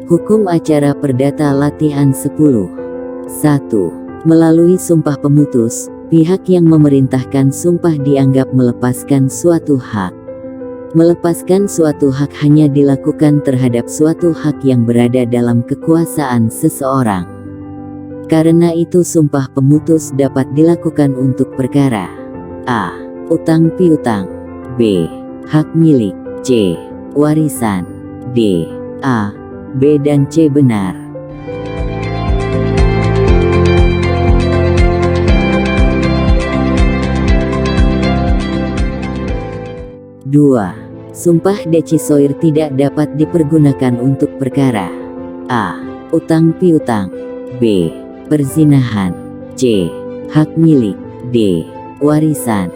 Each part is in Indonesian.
Hukum acara perdata latihan 10. 1. Melalui sumpah pemutus, pihak yang memerintahkan sumpah dianggap melepaskan suatu hak. Melepaskan suatu hak hanya dilakukan terhadap suatu hak yang berada dalam kekuasaan seseorang. Karena itu sumpah pemutus dapat dilakukan untuk perkara A. Utang piutang, B. Hak milik, C. Warisan, D. A, B dan C benar. Dua. Sumpah decisor tidak dapat dipergunakan untuk perkara A. Utang piutang, B. Perzinahan, C. Hak milik, D. Warisan.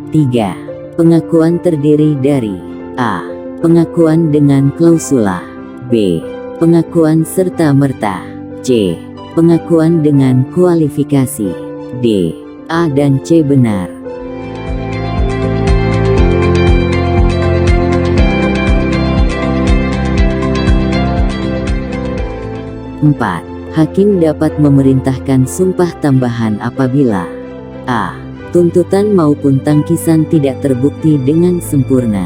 3. Pengakuan terdiri dari A. Pengakuan dengan klausula, B. Pengakuan serta-merta, C. Pengakuan dengan kualifikasi, D. A dan C benar. 4. Hakim dapat memerintahkan sumpah tambahan apabila A. Tuntutan maupun tangkisan tidak terbukti dengan sempurna,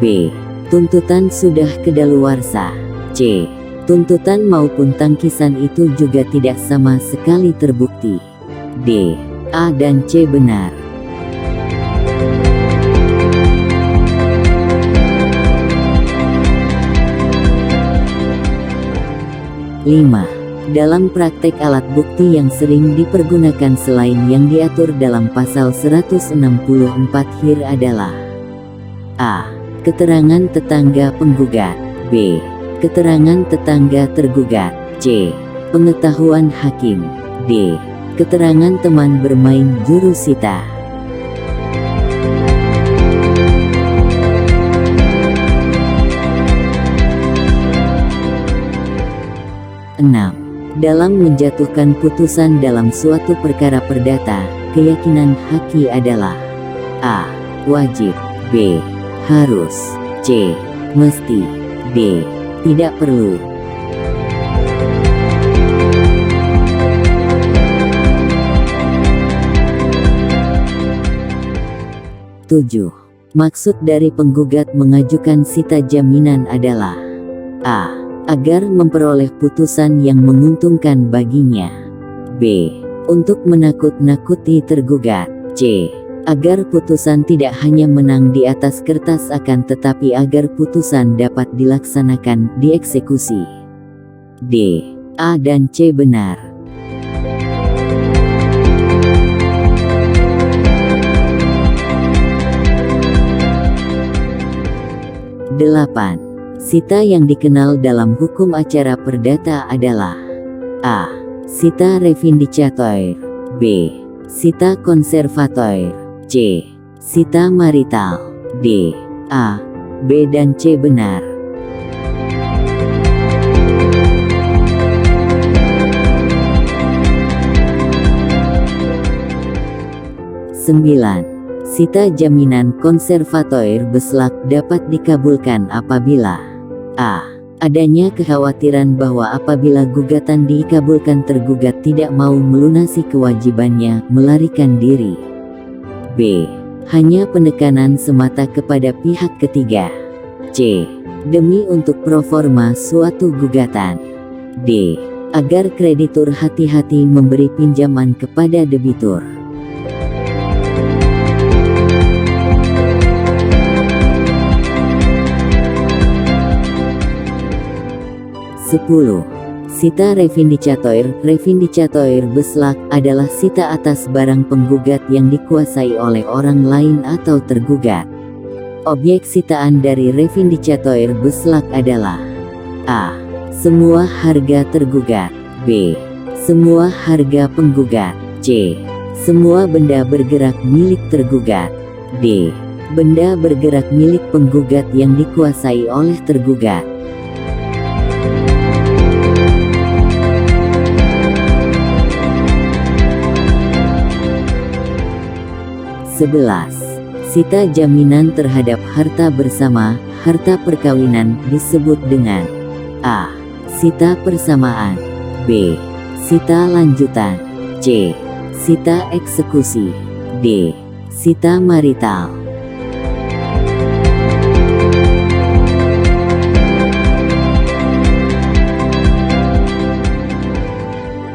B. Tuntutan sudah kedaluarsa, C. Tuntutan maupun tangkisan itu juga tidak sama sekali terbukti, D. A dan C benar. 5. Dalam praktek alat bukti yang sering dipergunakan selain yang diatur dalam pasal 164 HIR adalah A. Keterangan tetangga penggugat, B. Keterangan tetangga tergugat, C. Pengetahuan hakim, D. Keterangan teman bermain jurusita. 6. Dalam menjatuhkan putusan dalam suatu perkara perdata, keyakinan haki adalah A. Wajib, B. Harus, C. Mesti, D. Tidak perlu. 7. Maksud dari penggugat mengajukan sita jaminan adalah A. Agar memperoleh putusan yang menguntungkan baginya, B. Untuk menakut-nakuti tergugat, C. Agar putusan tidak hanya menang di atas kertas akan tetapi agar putusan dapat dilaksanakan, dieksekusi, D. A dan C benar. 8. Sita yang dikenal dalam hukum acara perdata adalah A. Sita revindicator, B. Sita conservator, C. Sita marital, D. A, B dan C benar. 9. Sita jaminan konservator beslak dapat dikabulkan apabila A. Adanya kekhawatiran bahwa apabila gugatan dikabulkan tergugat tidak mau melunasi kewajibannya melarikan diri, B. Hanya penekanan semata kepada pihak ketiga, C. Demi untuk proforma suatu gugatan, D. Agar kreditur hati-hati memberi pinjaman kepada debitur. 10. Sita revindicator beslak adalah sita atas barang penggugat yang dikuasai oleh orang lain atau tergugat. Objek sitaan dari revindicator beslak adalah A. Semua harga tergugat, B. Semua harga penggugat, C. Semua benda bergerak milik tergugat, D. Benda bergerak milik penggugat yang dikuasai oleh tergugat. 11. Sita jaminan terhadap harta bersama, harta perkawinan disebut dengan A. Sita persamaan, B. Sita lanjutan, C. Sita eksekusi, D. Sita marital.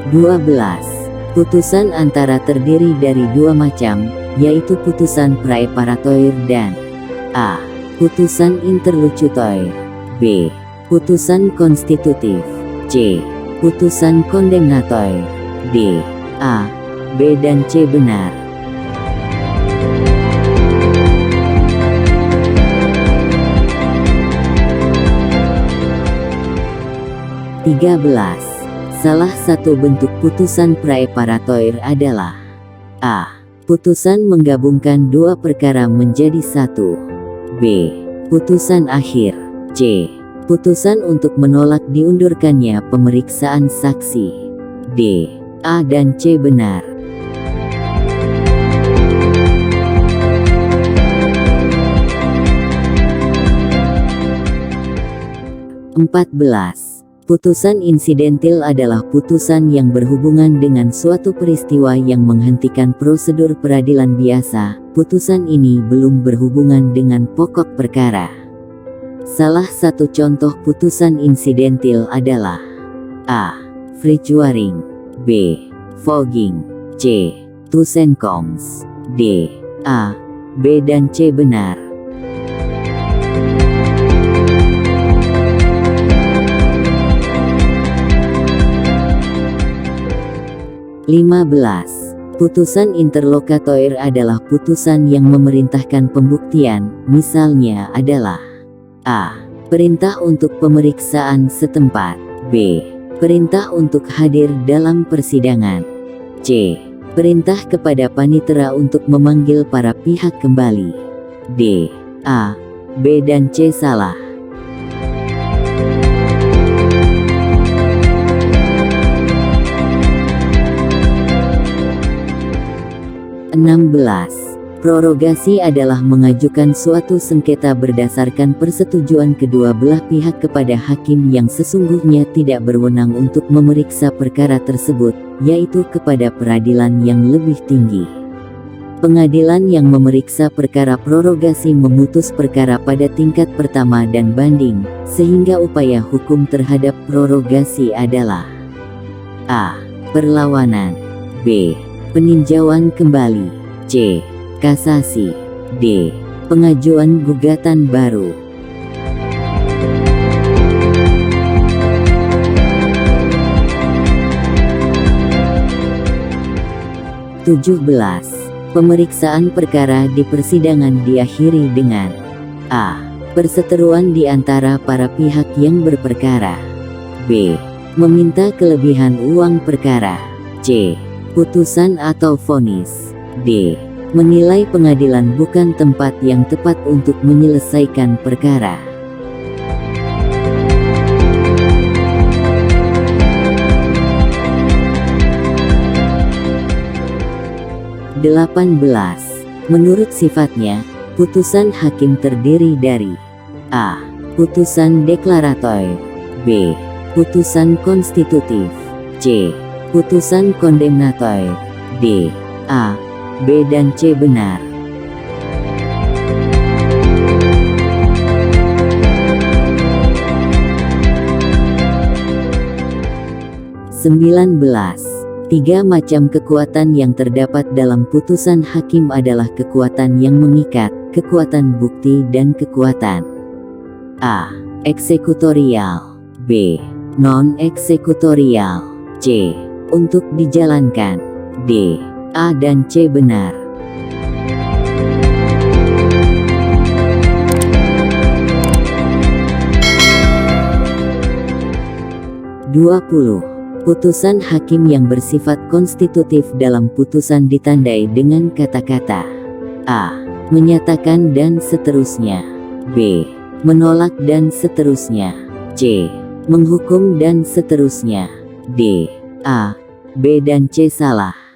12. Putusan antara terdiri dari dua macam, yaitu putusan praeparatoir dan A. Putusan interlocutoir, B. Putusan konstitutif, C. Putusan kondemnatoir, D. A, B dan C benar. (13) Salah satu bentuk putusan praeparatoir adalah A. Putusan menggabungkan dua perkara menjadi satu, B. Putusan akhir, C. Putusan untuk menolak diundurkannya pemeriksaan saksi, D. A dan C benar. 14. Putusan insidentil adalah putusan yang berhubungan dengan suatu peristiwa yang menghentikan prosedur peradilan biasa. Putusan ini belum berhubungan dengan pokok perkara. Salah satu contoh putusan insidentil adalah A. Frijuaring, B. Fogging, C. Tussenkomst, D. A, B dan C benar. 15. Putusan interlokutor adalah putusan yang memerintahkan pembuktian, misalnya adalah A. Perintah untuk pemeriksaan setempat, B. Perintah untuk hadir dalam persidangan, C. Perintah kepada panitera untuk memanggil para pihak kembali, D. A, B dan C salah. 16. Prorogasi adalah mengajukan suatu sengketa berdasarkan persetujuan kedua belah pihak kepada hakim yang sesungguhnya tidak berwenang untuk memeriksa perkara tersebut, yaitu kepada peradilan yang lebih tinggi. Pengadilan yang memeriksa perkara prorogasi memutus perkara pada tingkat pertama dan banding, sehingga upaya hukum terhadap prorogasi adalah A. Perlawanan, B. Peninjauan kembali, C. Kasasi, D. Pengajuan gugatan baru. 17. Pemeriksaan perkara di persidangan diakhiri dengan A. Perseteruan di antara para pihak yang berperkara, B. Meminta kelebihan uang perkara, C. Putusan atau vonis, D. Menilai pengadilan bukan tempat yang tepat untuk menyelesaikan perkara. 18. Menurut sifatnya, putusan hakim terdiri dari A. Putusan deklaratoir, B. Putusan konstitutif, C. Putusan kondemnatoir, D. A, B dan C benar. 19. Tiga macam kekuatan yang terdapat dalam putusan hakim adalah kekuatan yang mengikat, kekuatan bukti dan kekuatan A. Eksekutorial, B. Non-eksekutorial, C. Untuk dijalankan, D. A dan C benar. 20. Putusan hakim yang bersifat konstitutif dalam putusan ditandai dengan kata-kata A. Menyatakan dan seterusnya, B. Menolak dan seterusnya, C. Menghukum dan seterusnya, D. A, B dan C salah.